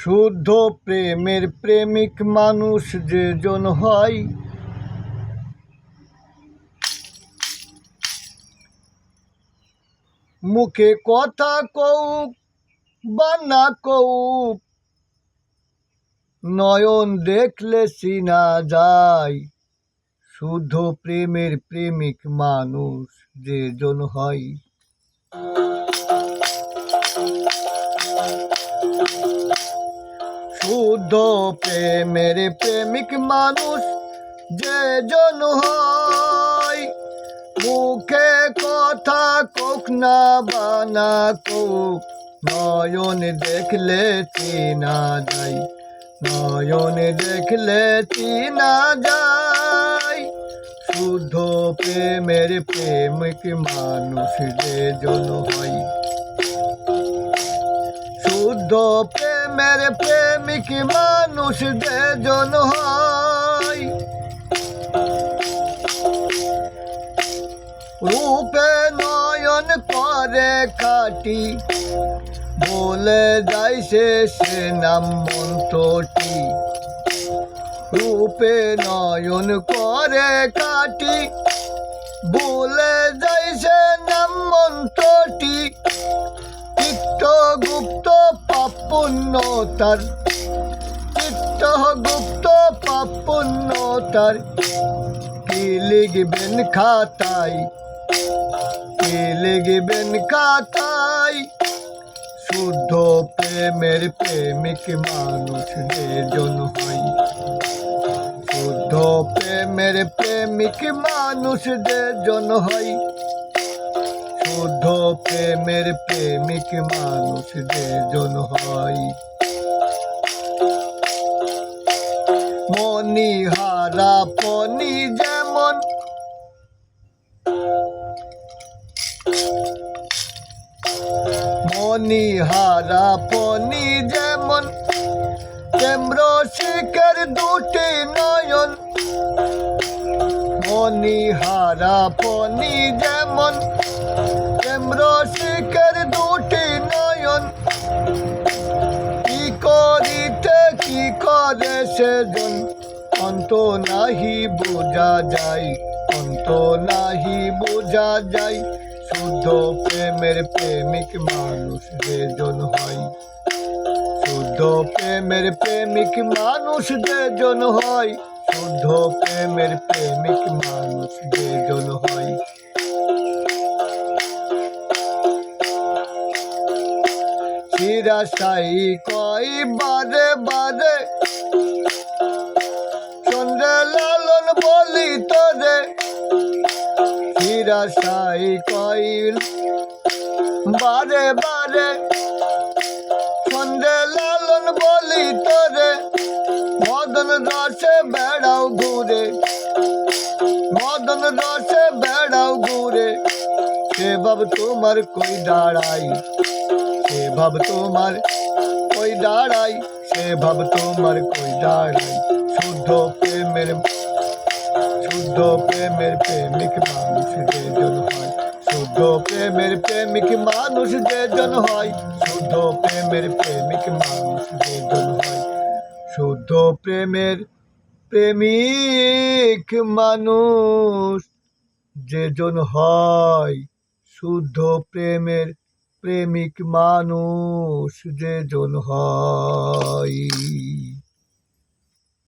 শুদ্ধ প্রেমের প্রেমিক মানুষ যেজন হয়, মুখে কথা কউক বা না কউক, নয়ন দেখলে চিনা যায়। শুদ্ধ প্রেমের প্রেমিক মানুষ যেজন হয়। শুদ্ধ প্রেমের প্রেমিক মানুষ যেজন হয়, মুখে কথা কোক না বানা কোক, নয়ন দেখলে চিনা যায়। নয়ন দেখলে চিনা যায়। শুদ্ধ প্রেমের প্রেমিক মানুষ যেজন হয়। শুদ্ধ প্রেমের প্রেমিক মানুষ যেজন হয়, রূপে নয়ন করে কাটি, বলে যায় সে নাম মন্ত্রটি। রূপে নয়ন করে কাটি, বলে যায় সে নাম মন্ত্রটি। চিত্তগুপ্ত পাপ পুণ্য তার, চিত্তগুপ্ত পাপ পুণ্য তার। কি লিখবেন খাতায়, কি লিখবেন খাতায়। শুদ্ধ প্রেমের প্রেমিক মানুষ যেজন হয়। শুদ্ধ প্রেমের প্রেমিক মানুষ যেজন হয়। শুদ্ধ প্রেমের প্রেমিক মানুষ যেজন হয়। মণিহারা পনি যেমন, মণিহারা পনি যেমন, প্রেম রসিকের দুটি নয়ন। মণিহারা পনি যেমন, প্রেম রসিকের দুটি নয়ন। কি করিতে কি করে সেজন, অন্ত নাহি বোঝা যায়, অন্ত নাহি বোঝা যায়। শুদ্ধ প্রেমের প্রেমিক মানুষ যেজন হয়। শুদ্ধ প্রেমের প্রেমিক মানুষ যেজন হয়। শুদ্ধ প্রেমের প্রেমিক মানুষ যেজন হয়। চিরাশাই কয় বারে বারে, চন্দ্রে লালন বলি তোরে। চিরাশাই কয় বারে বারে, চন্দ্রে লালন বলি তোরে। মদন রসে বেড়াও ঘুরে, মদন রসে বেড়াও ঘুরে। সে ভাব তোমার কই দাঁড়াই, সে ভাব তোমার কই দাঁড়াই, সে ভাব তোমার কই দাঁড়াই। শুদ্ধ প্রেমের, শুদ্ধ প্রেমের প্রেমিক মানুষ যেজন হয়। শুদ্ধ প্রেমের প্রেমিক মানুষ যেজন হয়। শুদ্ধ প্রেমের প্রেমিক মানুষ যেজন হয়। শুদ্ধ প্রেমের প্রেমিক মানুষ যেজন হয়। শুদ্ধ প্রেমের প্রেমিক মানুষ যেজন হয়।